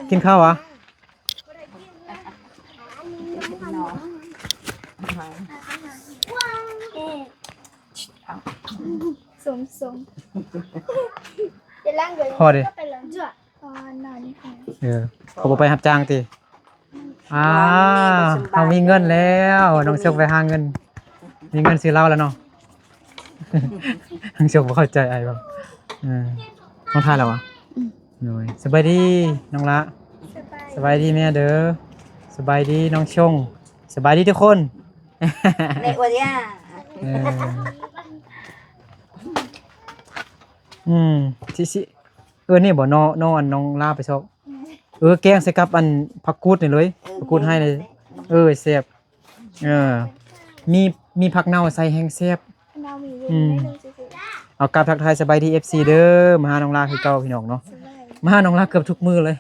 กินข้าววะสมจะล้างเดี๋ยว พอดิ ก็ไปล้างจ้ะนอนนี่ค่ะ เขาบอกไปรับจ้างติเขามีเงินแล้วน้องเชคไปหาเงินมีเงินซื้อเหล้าแล้วเนาะน้องเชคบ่เข้าใจไอ้แบบน้องทานแล้ววะหน่อยสบายดีน้องละสบายดีแม่เด้อสบายดีน้องชงสบายดีทุกคน เด็กวันนี้สินี่บ่นออันน้องลาไปซอกแกงใส่กับอันผักกูดนี่เลยผักกูดให้เลยแซ่บมีผักเน่าใส่แห้งแซ่บเรามีเงินได้เลยสิ เอากราบทักทายสบายดี FC เด้อมาหาน้องลาคือเก่าพี่น้องเนาะมาหาน้องลาเกือบทุกมื้อเลย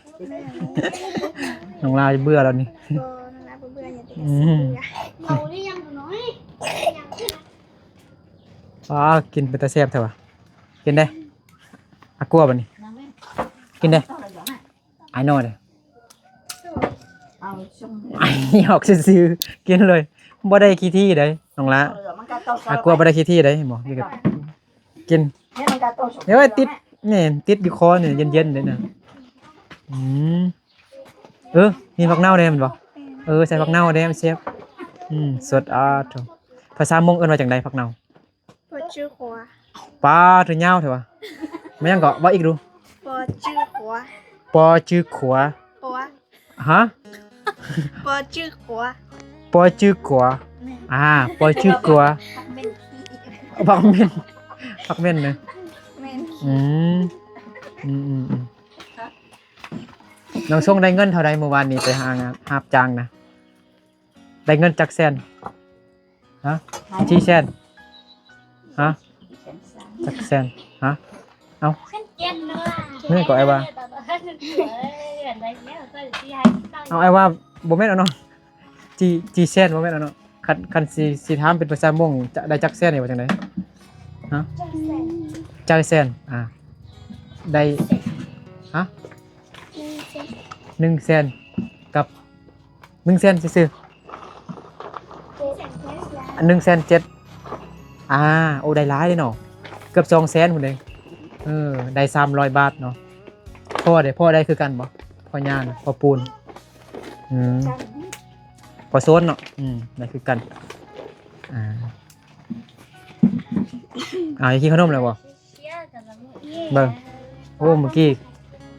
น้องลาเบื่อแล้วนี่เบื่ออย่างเดียว เขาได้ยังน้อย กินเป็นตาแซ่บเถอะวะกินได้กลัวบ่นี่กินได้ไอ้น้อยเด้หยอกซื่อๆกินเลยบ่ได้ขี้ที่เด้น้องละกลัวบ่ได้ขี้ที่เด้หมอนี่ก็กินเดี๋ยวติดนี่ติดอยู่คอนี่เย็นๆเด้น่ะมีผักเน่าแดมบ่ใส่ผักเน่าแดมเชฟสดภาษามงเอิ้นว่าจังได๋ผักเน่าปอจื้อหัวปลาถึงยาวเถอะวะไม่ยังเกาะว่าอีกดูปอจื้อหัวปอจื้อขัวปัวฮะปอจื้อหัวปอจื้อขัวปอจื้อขัวผักเม่นผักเม่นเนอะน้องส่งได้เงินเท่าไรเมื่อวานนี้ไปหางานหาบจ้างนะได้เงินจักแสนฮะชี้แสนฮะจักแสนฮะเอานี่ก็ไอ้ว่าเอาไอ้ว่าบ่แม่นเอาเนาะจีแสนบ่แม่นเอาเนาะคันสิถามเป็นภาษามงจะได้จักแสนนี่ว่าจังได๋ฮะจักแสนได้ฮะ1 แสนกับ1 แสนซื่อๆ1 แสน7โอ้ได้หลายเลยเนาะเกือบ2 แสนพุ่นเด้ได้300 บาทเนาะพ่อได้คือกันบ่พ่อย่าน่ะพ่อปูนพ่อโซนเนาะได้คือกันอยากกินขนมแล้วบ่เบิ่งโอ้เมื่อกี้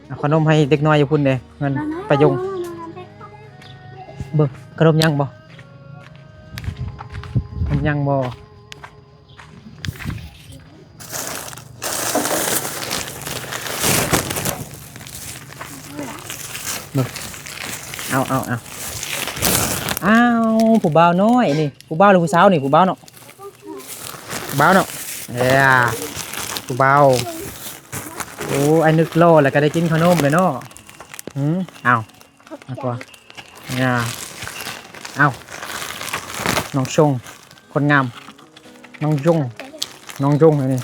เอาขนมให้เด็กน้อยอยู่พุ่นเด้เงินประยงเบิ่งขนมยังบ่ยังบ่เอาผู้บ่าวน้อยนี่ผู้บ่าวหรือผู้สาวนี่ผู้บ่าวเนาะผู้บ่าวเนาะผู้บ่าวโอ้ไอ้นึกโลแล้วก็ได้กินขนมเลยเนาะเอากว่าเอาน้องชงคนงามน้องจงนี่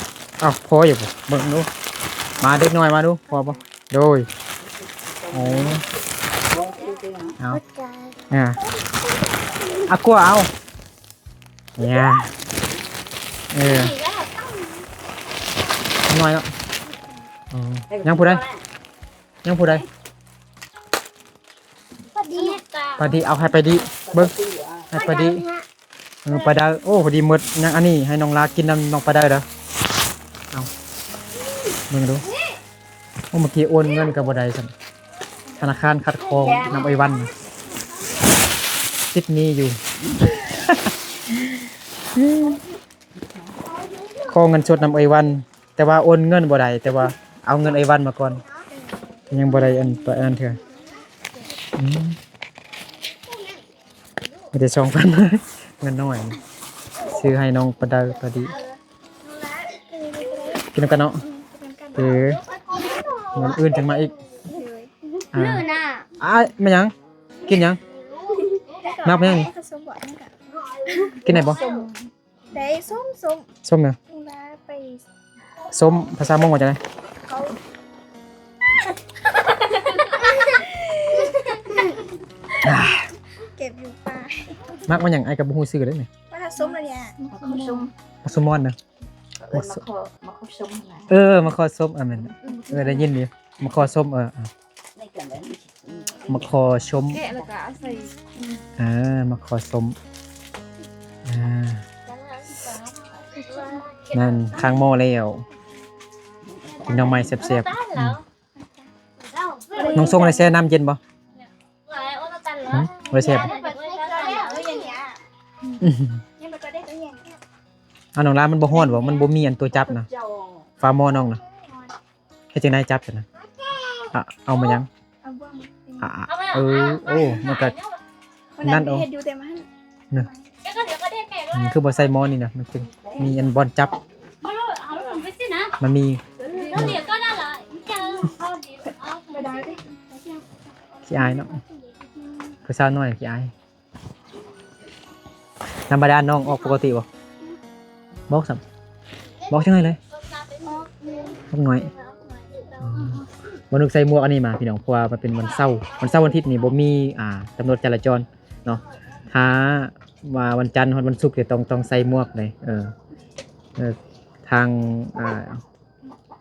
พออยู่เบิ่งดูมาเด็กน้อยมาดูพอป่ะโดยโอ้เอากลัวเอาน้อยแล้วยังพูดได้ไปดีเอาให้ไปดีเบิ้งให้ไปดีไปได้โอ้พอดีหมดยังอันนี้ให้น้องลากินน้องไปได้เด้อเอาเบิ่งดูเมื่อกี้โอนเงินกับบ่ได้สั่นธนาคารคัดคองนำไอ้วันติดหนี้อยู่ ขอเงินสดนำไอ้วันแต่ว่าโอนเงินบ่ได้แต่ว่าเอาเงินไอ้วันมาก่อนยังบ่ได้อันเถอะไม่ได้2,000 เงินน้อยซื้อให้น้องประดาพอดีกินกันเนาะเงินอื่นจังมาอีกไม่ยังกินยังนับยังนี่กินไหนบ่ได้ส้มเนี่ยไป ส้มภาษามงว่าจังได๋ เก็บอยู่ป่า มักมันหยังไอ้กับบ่ฮู้ชื่อเด้นี่ ว่าถ้าส้มอะไรเนี่ย มาคบซุ่ม มักสมอนนะ มาคบซุ่มนะ มาขอส้มแม่นได้ยินดิมาขอส้มในกันแล้ว มาขอชม แกะแล้วก็เอาใส่ มาขอส้มนั่นข้างหม้อแล้วกินน้ำไม้แซ่บๆน้องส่งอะไรแช่น้ำเย็นบ่ไว้แซ่บ ยังมันก็ได้ตัวอย่าง น้องร้านมันบ่ฮ้อนบ่มันบ่มีอันตัวจับนะฟ้าหม้อน้องนะเฮ็ดจังได๋จับจังนะเอามายัง เอาบ้าง โอ้มันก็ นั่นเอา เห็ดอยู่แต่มัน คือบ่ใส่หม้อนี่นะมันคือมีอันบอลจับมันมี ไม่ได้ดิ ขี้อายเนาะคือสาวน้อยขี้อายธรรมดาน้องออกปกติบ่บอกสัมบอกจังได๋เลยบอกหน่อยวันนึกใส่หมวกอันนี้มาพี่น้องเพราะว่ามันเป็นวันเสาร์วันอาทิตย์นี่บ่มีตำรวจจราจรเนาะถ้าว่าวันจันทร์วันศุกร์เนี่ยต้องใส่หมวกเลยทาง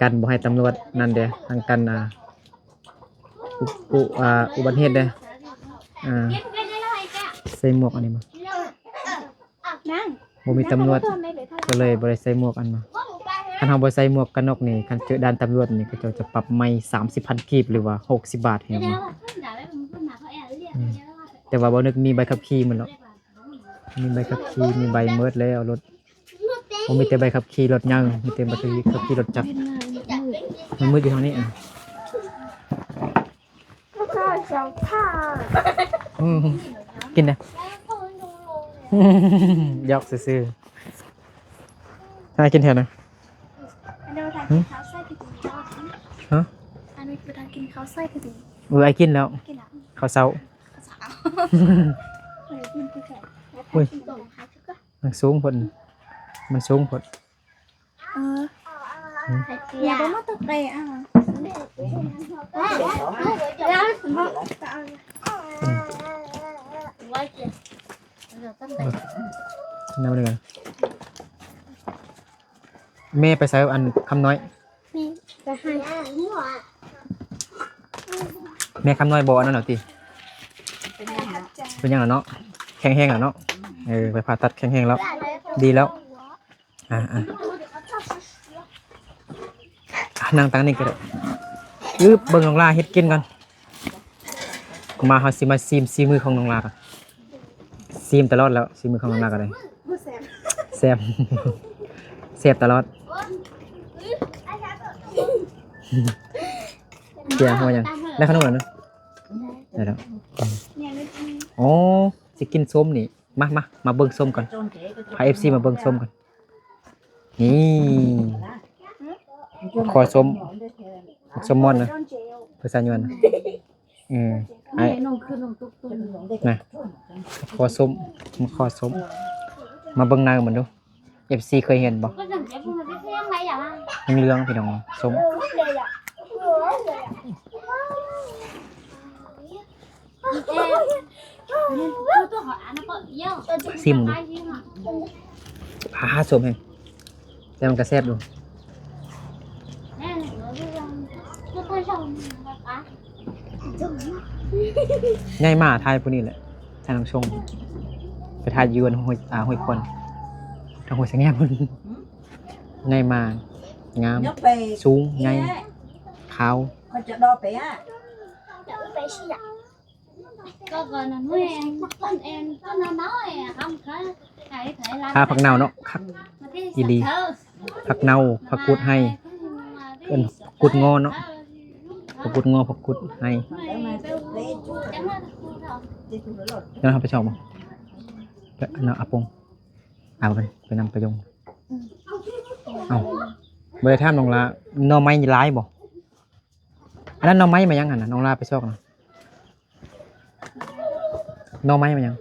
กันบ่ให้ตำรวจนั่นเด้ทางกันอุบัติเหตุเด้ใส่หมวกอันนี้มา นั่ง บ่มีตำรวจก็เลยบ่ได้ใส่หมวกอันมาคันเฮาบ่ใส่หมวกกันน็อกนี่คันเจอด่านตำรวจนี่ก็จะปรับใหม่30,000กีบหรือว่า60 บาทให้มาแต่ว่าบ่นึกมีใบขับขี่มันหรอกมีใบขับขี่มีใบเมิดแล้วรถบ่มีแต่ใบขับขี่รถยังมีแต่ใบขับขี่รถจักรมันมืดอยู่ทางนี้ ก็ข้าวสองผ้า กินนะ ยอกซื่อๆให้กินแทนนะ อันนี้มาทานกินข้าวไส้กระดิ่ง ฮะ อันนี้คือทานกินข้าวไส้กระดิ่ง ไอ้กินแล้ว กินอ่ะ ข้าวเช้า กินคือแขก อุ้ย ส่งค่ะชุกก็ มันสูงพนมันสูงพน อย่าไปมาตกเตะอ่ะ น้ำมันกันแม่ไปใส่อันคำน้อย นี่จะให้ แม่คำน้อยบอกอันนั้นเหรอติ เป็นยังไงเนาะแข็งแห้งเหรอเนาะไปผ่าตัดแข็งแห้งแล้ว ดีแล้วนั่งตั้งนี่ก็ได้เบิ่งน้องลาเฮ็ดกินกันมาเฮาสิมาซีมือของน้องลากันซีมตลอดแล้วซีมือของน้องลาก็ได้แซ่บแซ่บตลอดเดี๋ยวหัวยังได้ขนมแล้วเนาะได้แล้วอ๋อสิกินส้มนี่มาเบิ่งส้มก่อนพา FC มาเบิ่งส้มก่อนนี่ขอส้มมอนนะภาษายวนะไอ้นะขอส้มมาเบิ่งหน้ามันดู FC เคยเห็นบ่เรื่องพี่น้องส้มซิมดูพาส้มให้แต่มันก็แซ่บดูง่ายมากทายพวกนี้แหละทายน้องชงไปทายยวนห้วยควันทางห้วยสังแง่พุ่นง่ายมากงามสูงง่ายขาว มันจะดอไปอ่ะ ข้าผักเน่าเนาะคักอีหลีผักเน่าผักกุดให้เอิ้นกุดงอเนาะผักกุดงอผักกุดให้เดี๋ยวเราไปชอบมั้งไปเอาอาปงเอาไปนำไปยงเอาบริท่ามน้องลาหน่อไม้ร้ายบ่อันนั้นหน่อไม้มายังหันนะน้องลาไปชอบนะหน่อไม้มายัง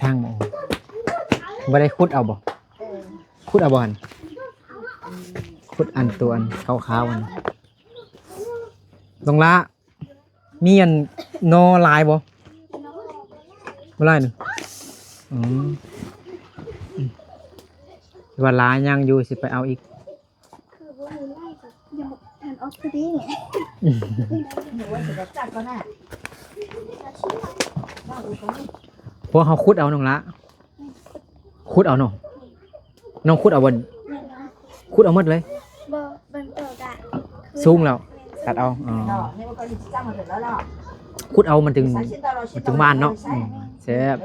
สร้างบ่บ่ได้ขุดเอาบ่ขุดเอาบ่หันขุดอันตัวอันขาวๆอันน้องลามีอันหน่อลายบ่ บ่ไล่นึงอืมว่าหลายยังอยู่สิไปเอาอีก คือว่ามีไล่กับยังบอกแทนออฟฟิศเนี่ย หนูว่าจะจัดก็น่ะว่าดูตรงนี้ พวกเขาขุดเอาน้องละขุดเอาน้องขุดเอาบน เนี่ยนะ ขุดเอาหมดเลย บอบันเปิดอ่ะ สูงแล้วตัดเอาอ๋อ เนาะนี่มันก็จังมาถึงแล้วเนาะ ขุดเอามันถึงบ้านเนาะแซ่บ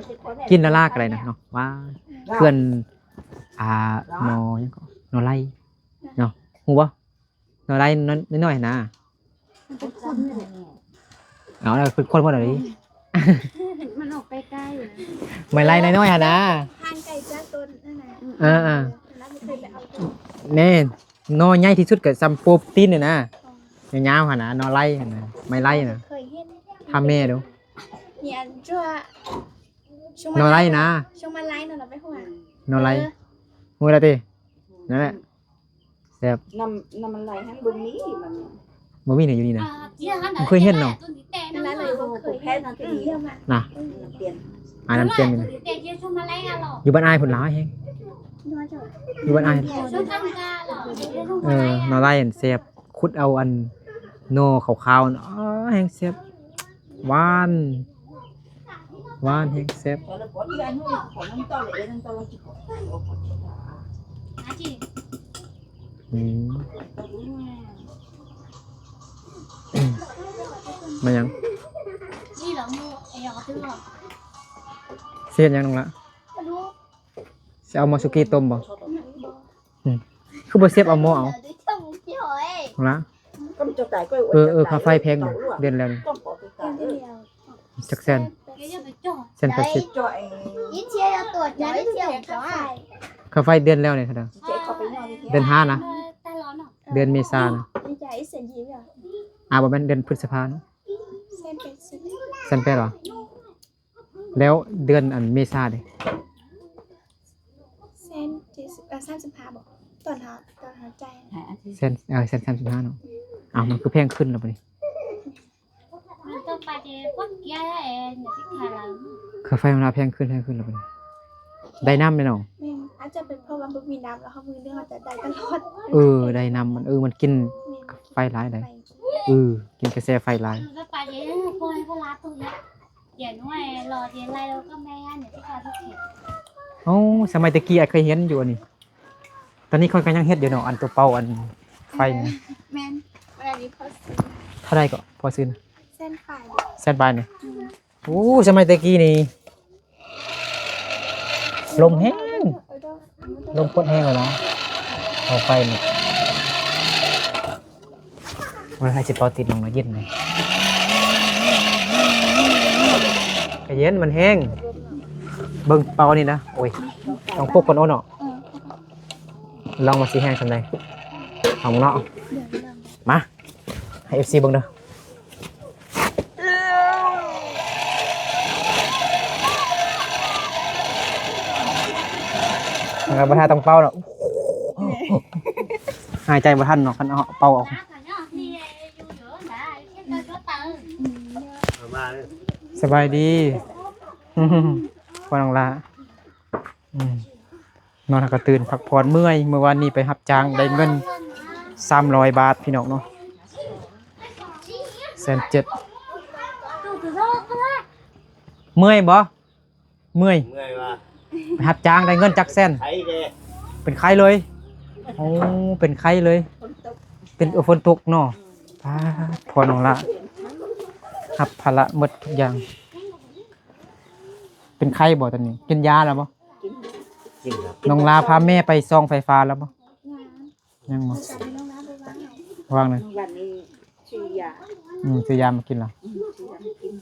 กินละลากอะไรนะเนาะว่าเพื่อนนอยังก็นอไล่เนาะฮู้บ่นอไล่น้อยๆนะเอาแล้วเป็นคนบ่ได้ดิ มันออกไปใกล้อยู่นะ ไม่ไล่น้อยๆหั่นนะ ทานไก่จ้าต้นนั่นนะ แล้วไม่เคยไปเอาต้น แน่นอใหญ่ที่สุดก็ซัมโปตีนนี่นะยาวๆหั่นนะนอไล่หั่นนะไม่ไล่นะ เคยเห็น ทำแม่ดู เนี่ยจั่ว นอไล่นะ ช่วงมาไล่น่ะเราไปหัวน อไล่ฮู้แล้วตินั่นแหละแซ่บ น้ำมันไหลให้บุญนี้มัน บ่มีเนี่ยอยู่นี่นะ นั่นแหละเลยว่าเคยเห็นเยี่ยมมาก น่ะ เปลี่ยน น้ำเจียมนี่นะอยู่บ้านอ้ายพุ่นหลายแฮง น้อยจัง อยู่บ้านอ้ายนอไล่อันแซ่บขุดเอาอันโนขาวๆน่ะอ๋อแฮงแซ่บหวานแฮงแซ่บ แล้วก็ที่อันนู้นของน้ำต้นเลยน้ำต้นเราจิ๋ อืมมายังเสียดยังน้องละ รู้ สิเอามาสุกี้ต้มบ่คือบ่เสียบเอาหม้อเอาน้องละ ก็มันจะตายก็ ค่าไฟแพงอยู่เดือนแล้วนี่ ต้องปอดตาย เดียว จักแสนแสน80 จ่อย ยิ่งเชียร์ตัวย้ายเชียร์จ้า ค่าไฟเดือนแล้วนี่เท่าใด เจ๊เข้าไปนอน เดือน5นะเดือนเมษายนนะ ยิ่งใจเสียยิ้มอ่ะ บ่แม่นเดือนพฤษภาเนาะ เส้นเป็นสิบ แสนแปดเหรอแล้วเดือนอันเมษาเด้ เส้นที่35บอกตอนหาใจ แสน35เนาะอ้าวมันคือแพงขึ้นแล้วบัดนี้ค่าไฟมันแพงขึ้นแล้วบัดนี้ได้น้ำไหมเนาะ แม่อาจจะเป็นเพราะว่าบุมีน้ำแล้วเขามือเรื่องแต่ได้ตลอด ได้น้ำมันกินไฟหลายได้กินกระแสไฟหลายโอ้สมัยตะกี้เคยเห็นอยู่อันนี้ตอนนี้คนก็ยังเฮ็ดอยู่เนาะอันตัวเป่าอันไฟนี่ แม่นเวลานี้เขาซื้อ เท่าไรก็พอซื้อนะ เส้นไฟ แซดบายนี่โอ้สมัยตะกี้นี่ลมแห้งลมพดแห้งเลยเนาะเอาไฟนี่วันให้สิเป่าติดลงมาเย็นเลยก็เย็นมันแห้งเบิ่งเป่านี่นะโอ้ยต้องพกคนโอ้เนาะลองมาสิแห้งสำใดเอาเนาะมาให้ FC เบิ่งเด้อนะครับบ่ทันต้องเป่าเนาะหายใจบ่ทันเนาะคันเอาเป่าออกสบายดีพอน้องลานอนก็ตื่นพักผ่อนเมื่อยเมื่อวานนี้ไปรับจ้างได้เงิน300 บาทพี่น้องเนาะ170,000เมื่อยบ่เมื่อยว่าไปรับจ้างได้เงินจักแสนเป็นไข้เลยโอ้เป็นไข้เลยเป็นฝนตกเนาะพอน้องละรับภาระหมดทุกอย่างเป็นไข้บ่ตอนนี้กินยาแล้วบ่น้องลาพาแม่ไปซองไฟฟ้าแล้วบ่ยังบ่ จับน้องน้ำไปวางไหน ว่างเลย วันนี้ชื่อยา ซื้อยามากินเหรอ ชื่อยากิน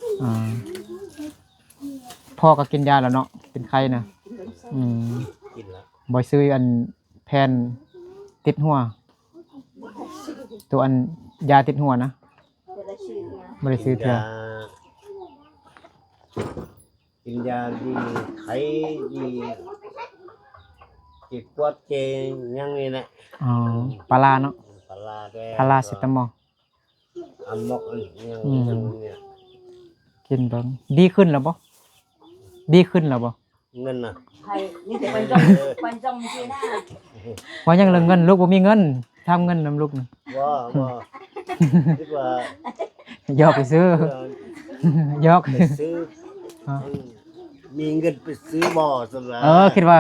พ่อก็กินยาแล้วเนาะเป็นไข้นะบ่ซื้ออันแผ่นติดหัวตัวอันยาติดหัวนะ จะได้ชื่อ บ่ได้ซื้อเถอะ กินยาดีไข้ดีจิตปวดเจยังนี่แหละ อ๋อปลาร้าเนาะ ปลาแดง พาราเซตามอล อัมมอกยังเนี่ย กินเบิ่งดีขึ้นแล้วบ่ ดีขึ้นแล้วบ่ เงินน่ะ ใครนี่แต่คนจงที่หน้า ว่ายังเรื่องเงินลูกบ่มีเงินทำเงินนำลูกน่ะ ว่าคิดว่าย อกไปซื้อ ยอก ไปซื้อมีเงินไปซื้อบ่อสำหรับ คิดว่า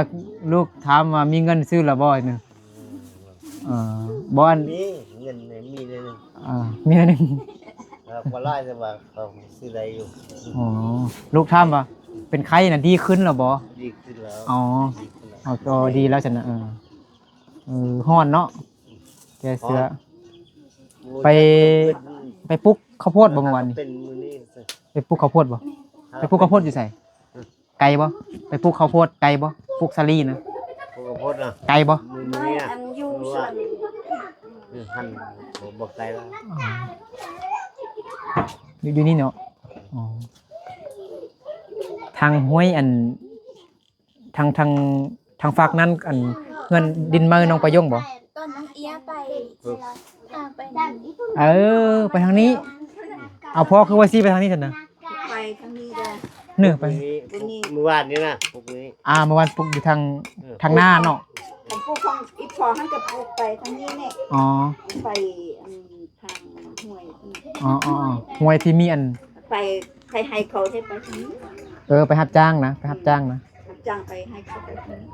ลูกถามว่ามีเงินซื้อแล้วบ่นึงบ่อัน มีเงินเนี่ยมีเลยนึง มีอันหนึง พอไล่แต่ว่าเขาซื้ออะไรอยู่ อ๋อลูกถามว่าเป็นไข้น่ะดีขึ้นแล้วบ่ ดีขึ้นแล้ว อ๋อ ดีขึ้นแล้ว เอาก็ดีแล้วฉันน่ะฮ้อนเนาะแกเสือ ไปปลูกข้าวโพดบ่เมื่อวานนี้ เป็นมื้อนี้ ไปปลูกข้าวโพดบ่ไปปลูกข้าวโพดอยู่ไสไกลบ่ไปปลูกข้าวโพดไกลบ่ปลูกสาลีนะ พวกพดน่ะ ไกลบ่ มื้อ ไม่ นี้อ่ะ อันอยู่ส่วน หันบ่ไกลแล้ว อยู่นี่เนาะอ๋อทางห้วยอันทางฝากนั้นอันเงินดินมาน้องประยงบ่ ตอนน้องเอียไปไป ไปทางนี้ เอาพ่อคือว่าสิไปทางนี้ซั่นน่ะ ไปทางนี้ได้ เนื้อไป เมื่อวานนี้นะพวกนี้ เมื่อวานปลูกอยู่ทางหน้าเนาะ ผมปลูกของอีพอท่านก็ปลูกไปทางนี้เนี่ย อ๋อ ไปทางห้วย ห้วยที่มีอัน ไปให้เขาให้ไปทางนี้ ไปรับจ้างนะไปรับจ้างนะ รับจ้างไปให้เขาไปทางนี้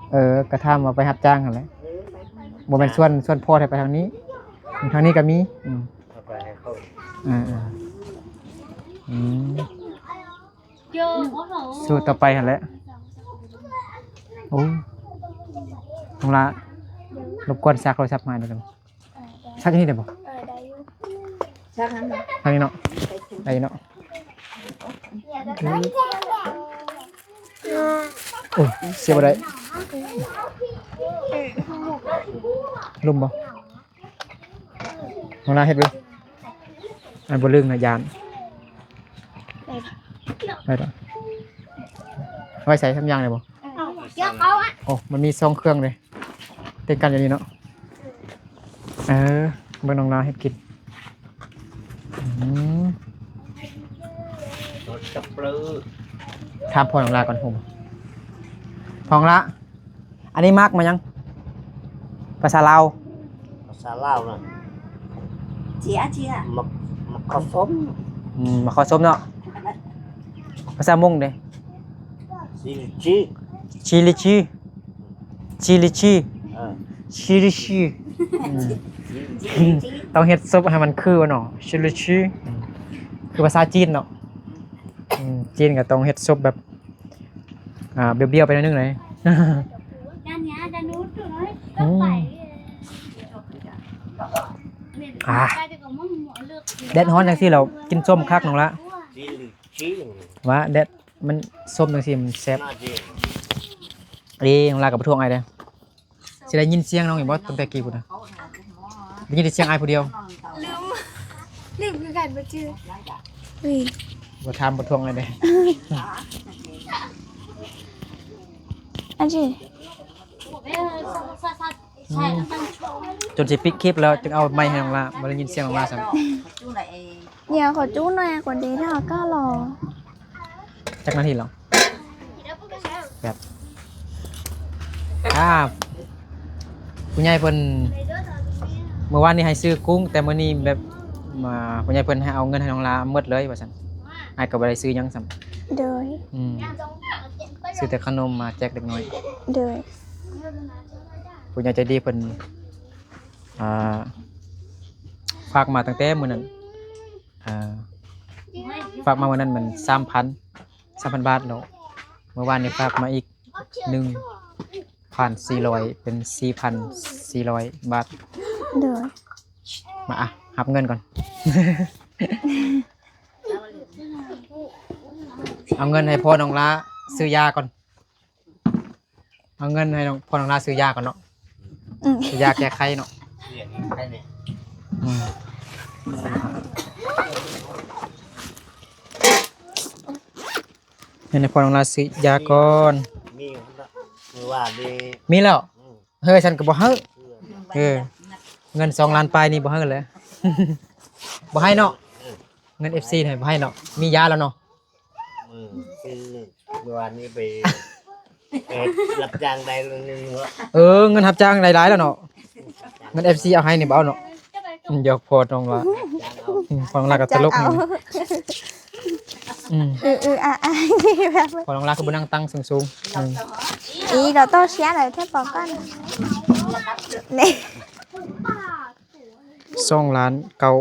กระทำมาไปรับจ้างกันแหละ ไปทางนี้ บ่แม่นส่วนพ่อให้ไปทางนี้ทางนี้ก็มีเอาไปให้เขา สู้ต่อไปหั่นแหละโอ้ตรงละรบกวนซักโทรศัพท์มาหน่อยได้บ่ซักที่นี่ได้บ่ ได้อยู่ ชักนั้นนะ ทางนี้เนาะ ไปถึง ได้เนาะโอ้เสียบ่ได้ลุ่มบ่ตรงละเฮ็ดเบิ่งอันบ่ลึงนะยานได้ดอกไว้ใส่ทำยางได้บ่ เยอะเขาอ่ะ โอ้มันมี2เครื่องเลยเต็มกันอย่างนี้เนาะเบิ่งน้องลาเฮ็ดกินรถจับปลือ ถามพ่อน้องลาก่อนผมพ่อน้องลาอันนี้มากมายังภาษาลาว ภาษาลาวนะ เจีย มักข้าวส้ม มาขอส้มเนาะภาษามงเด้ ซีจี ชิลิชีชิลิชีชิลิชีต้องเฮ็ดซุปให้มันคือว่าเนาะชิลิชีคือภาษาจีนเนาะจีนก็ต้องเฮ็ดซุปแบบเบี้ยวๆไปหน่อยนึงเลย ด้านนี้ด้านนู้นเลยต้องไป แดดฮ้อนจังซี่เรากินส้มคักน้องละ ซีจี ว่าแดดมันส้มจังซี่มันแซ่บ น่าจี น้องลากับบ่ทวงอ้ายเด้อสิได้ยินเสียงน้องอีกบ่ตั้งแต่กี้พุ่นน่ะได้ยินแต่เสียงอ้ายผู้เดียว ลืมคือกันบ่ชื่ออุ้ย บ่ถามบ่ทวงอ้ายเด้อ อันนี้ จนสิปิดคลิปแล้วจึงเอาไมค์ให้น้องลาบ่ได้ยินเสียงน้องลาซ้ํ จู่ไหน เนี่ยขอจู้หน่อยกว่านี้ถ้าก็รอ จักนาทีแล้วแบบผู้ใหญ่เพิ่นเมื่อวานนี้ให้ซื้อกุ้งแต่มื้อนี้แบบมาผู้ใหญ่เพิ่นให้เอาเงินให้น้องลาหมดเลยว่าซั่นอ้ายก็บ่ได้ซื้อหยังซ้ํ เดย ซื้อแต่ขนมมาแจกเด็กน้อย เดย ผู้ใหญ่ใจดีเพิ่นฝากมาตั้งแต่มื้อนั้นฝากมาวันนั้นมัน 3,000 บาทแล้วเมื่อวานนี้ฝากมาอีก 1,400 เป็น 4,400 บาท เดย มาหับเงินก่อน เอาเงินให้พ่อน้องลาซื้อยาก่อนเอาเงินให้พ่อน้องลาซื้อยาก่อนเนาะซื้อยาแก้ไข้เนาะ เรียนใครเนี่ย เงินให้พ่อน้องลาซื้อยาก่อน มีเมื่อวานนี้ มีแล้วเฮ้ยฉันก็บ่เฮ้อเงิน2 ล้านปลายนี่บ่เฮ้อเลย บ่ให้เนาะเงิน FC นี่บ่ให้เนาะมียาแล้วเนาะ ซื้อ เมื่อวานนี้ไปรับจ้างได้เรื่องนึงวะ เงินรับจ้างหลายๆแล้วเนาะเงิน FC เอาให้นี่บ่เอาเนาะหยอกพอน้องละ จ้างเอา ฟังลาก็ตลก เอา อืม แบบ พอน้องลาก็บ่นั่งตั้งสูงๆý rồi tôi xé lại thế bỏ con này 2 ล้านเก่า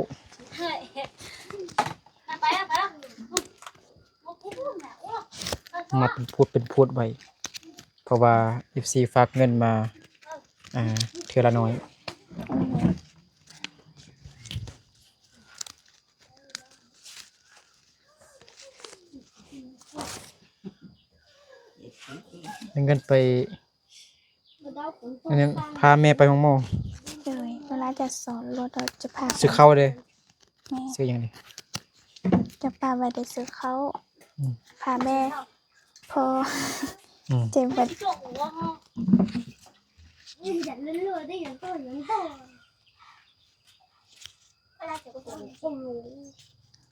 มาเป็นพูดไว้เพราะว่า FC ฝากเงินมาเทื่อละน้อยเงินไปเงินพาแม่ไปห้องหมอ rồi nó láจะสอนรถเราจะพา ซื้อข้าวเด้ แม่ ซื้อหยังดิ จะพาไปได้ซื้อเขา อืม พาแม่พอ อืม เจ็บแบบ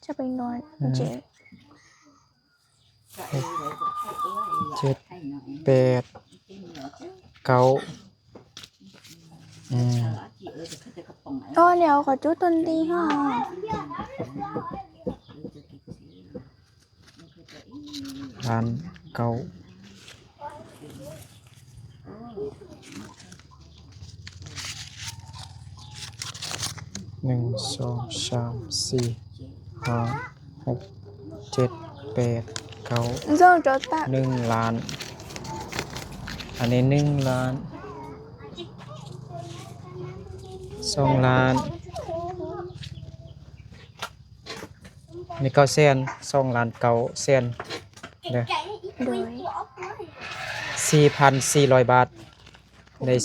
จะไปนอนเจ็บ 7 8 9 ô nếu có chú tuần đi ha ล้านเก่า1 2 3 4 5 6 7 8 9 rồi rồi ta 1 ล้าน อันนี้1 ล้าน 2 ล้านนี่900,000 2 ล้าน900,000เด้อ rồi 4,400 บาท ได้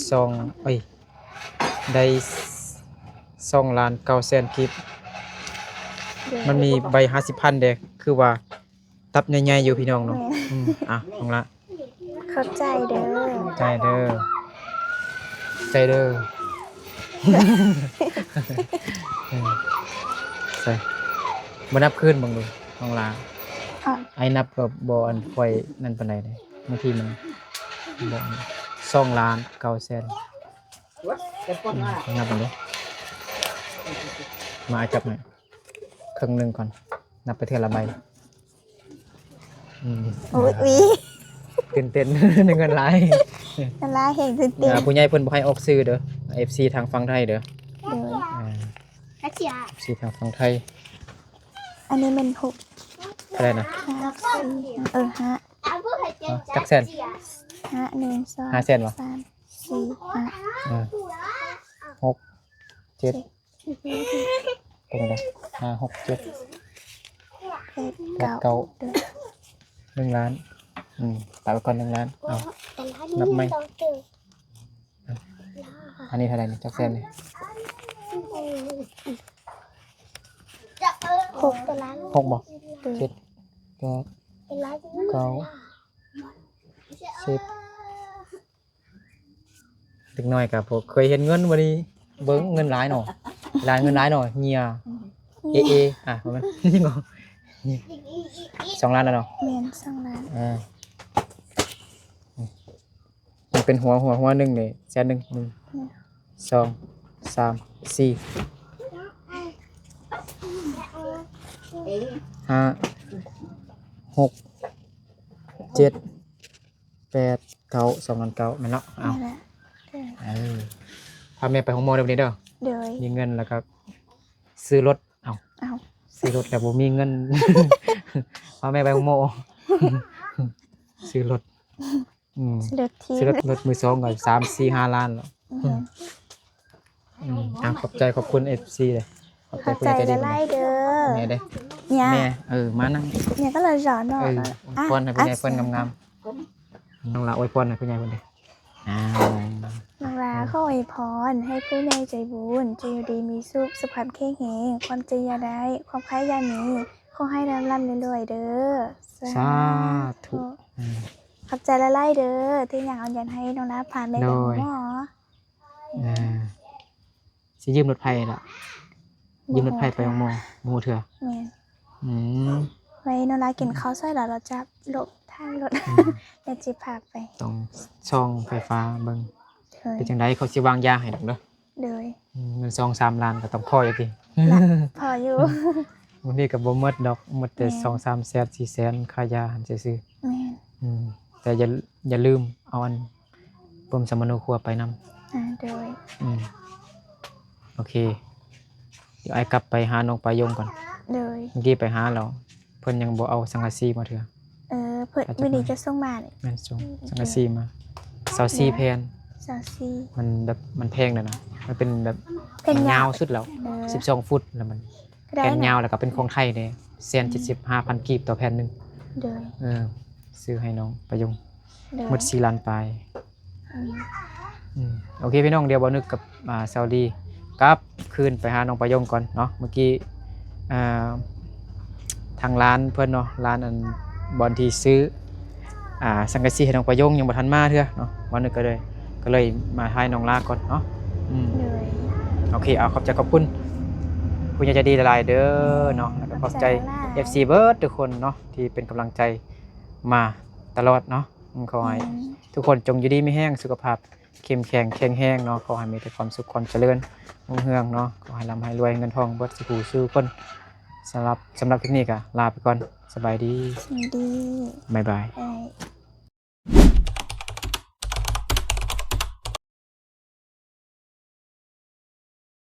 ได้2 ล้าน900,000กิบ มันมีใบ50,000เด้อคือว่าตับใหญ่ๆอยู่พี่น้องเนาะน้องละ เข้าใจเด้อ ใจเด้อใจเด้อ ใส่บ่นับคืนเบิ่งดูน้องลา อ่ะ ไอ้นับก็บ่อันค่อยนั่นปานใดเด้บางทีมันบ่2 ล้าน900,000นับมันเด้มาจับหน่อยครึ่งหนึงก่อนนับไปเทื่อละใบ อุ้ยอุ้ย ตื่นเต้น ในเงินหลาย นั่นละเห็นตื่นเต้น ผู้ใหญ่เพิ่นบ่ให้ออกซื้อเด้อ FC ทางฝั่งไทยเด้อ เดี๋ยว FC ทางฝั่งไทย อันนี้มันหก เท่าไหร่นะ ห้าสี่ห้า จักแสน ห้าหนึ่งสอง 500,000วะ สามสี่ห้า 6 7ตรงไหน5 6 7 แปด 8 เก้า 9 1 ล้านตัดไปก่อน1 ล้านเอานับไหมอันนี้เท่าไหร่นี่จักแสนนี่ หก 6บ่7 8 9 10เด็กน้อยก็บ่เคยเห็นเงินบ่นี้เบิ่งเงินหลายเนาะหลายเงินหลายเนาะเหี่ยมันนี่บ่2 ล้านแล้วเนาะ เมียนสองล้าน มันเป็นหัวหนึ่งเลยแสนหนึ่ง1 2 3 4 5 6 7 8 9 2 ล้าน9แม่นเนาะเอา นี่แหละ พาแม่ไปห้องหมอเดี๋ยวนี้เด้อ เดี๋ยว มีเงินแล้วก็ซื้อรถเอา เอา ซื้อรถแต่บ่มีเงิน พาแม่ไปห้องหมอ ซื้อรถเลือกที ซื้อรถมือสองก็3-4-5 ล้านแล้วขอบใจขอบคุณ FC เลยขอบใจ เข้า คุณ ใจ ใจดี ละไล่เด้อ แม่เด้ เนี่ย แม่มานั่ง เนี่ยก็เลยหยอดหน่อย อวยพรให้ผู้ใหญ่เพิ่นงามๆน้องละอวยพรให้ผู้ใหญ่เพิ่นเด้นางลาขออวยพรให้ผู้ใหญ่ใจบุญจะอยู่ดีมีสุขสุขภาพแข็งแรงความเจริญอย่าได้ ความคล้ายอย่ามีขอให้ร่ำรวยเด้อ สาธุ ขอบใจละไล่เด้อที่อยากเอายันให้น้องลาผ่านไปกับหมอ สิยืมรถไผล่ะยืมรถไผไปห้องหมอเถื่อ แม่น อืม ไว้น้องลากินข้าวซอยแล้วเราจะหลบท างรถ อืม เดี๋ยวจิพาไป ต้องช่องไฟฟ้าเบิ่ง เลย เป็นจังไดเขาสิวางยาให้ดอกเด้อ เลย เงิน2-3 ล้านก็ต้องพออยู่ติ พออยู่ บางทีก็บ่หมดดอกหมดแต่ แม่น 2-3 แสน4แสนค่ายาหั่นซื่อ แม่น ๆแต่อย่าลืมเอาอันปมสมโนครัวไปนำ โดย โอเค เดี๋ยวไอ้กลับไปหาน้องปายงก่อน โดย เมื่อกี้ไปหาเราเพิ่นยังบ่เอาสังกะสีมาเถื่อ เพิ่น อาจจะ มื้อนี้จะส่งมาเนี่ย แม่นส่งสังกะสีมา24แผ่น 24 มันแบบมันแพงแล้วนะมันเป็นแบบ เป็น ยาย าว ว สุดแล้ว 12 ฟุตแล้วมัน ก็ได้ แผ่นยาว นะ แล้วก็เป็นของไทยเด้175,000กีบต่อแผ่นหนึง โดย ซื้อให้น้องปายง โดย หมด4ล้านปลาย อืม โอเคพี่น้องเดี๋ยวบ่นึกกับซาอุดีกลับคืนไปหาน้องปายงก่อนเนาะเมื่อกี้อ่าทางร้านเพิ่นเนาะร้านอันบอนที่ซื้อสังกะสีให้น้องปายงยังบ่ทันมาเทื่อเนาะบ่นึกก็เลยมาให้น้องลาก่อนเนาะโดย โอเคเอาขอบใจขอบคุณผู้ใหญ่ใจดีหลายๆเด้อเนาะแล้วก็ขอบใจ FC เบิร์ดทุกคนเนาะที่เป็นกำลังใจมาตลอดเนาะขอให้ทุกคนจงอยู่ดีมีแห้งสุขภาพเข้มแข็งแข็งแรงเนาะขอให้มีแต่ความสุขความเจริญรุ่งเรืองเนาะขอให้ร่ำให้รวยเงินทองเบิดสุขสู่คนสำหรับคลิปนี้ก็ลาไปก่อนสบายดี สวัสดี บ๊ายบาย เอ้ย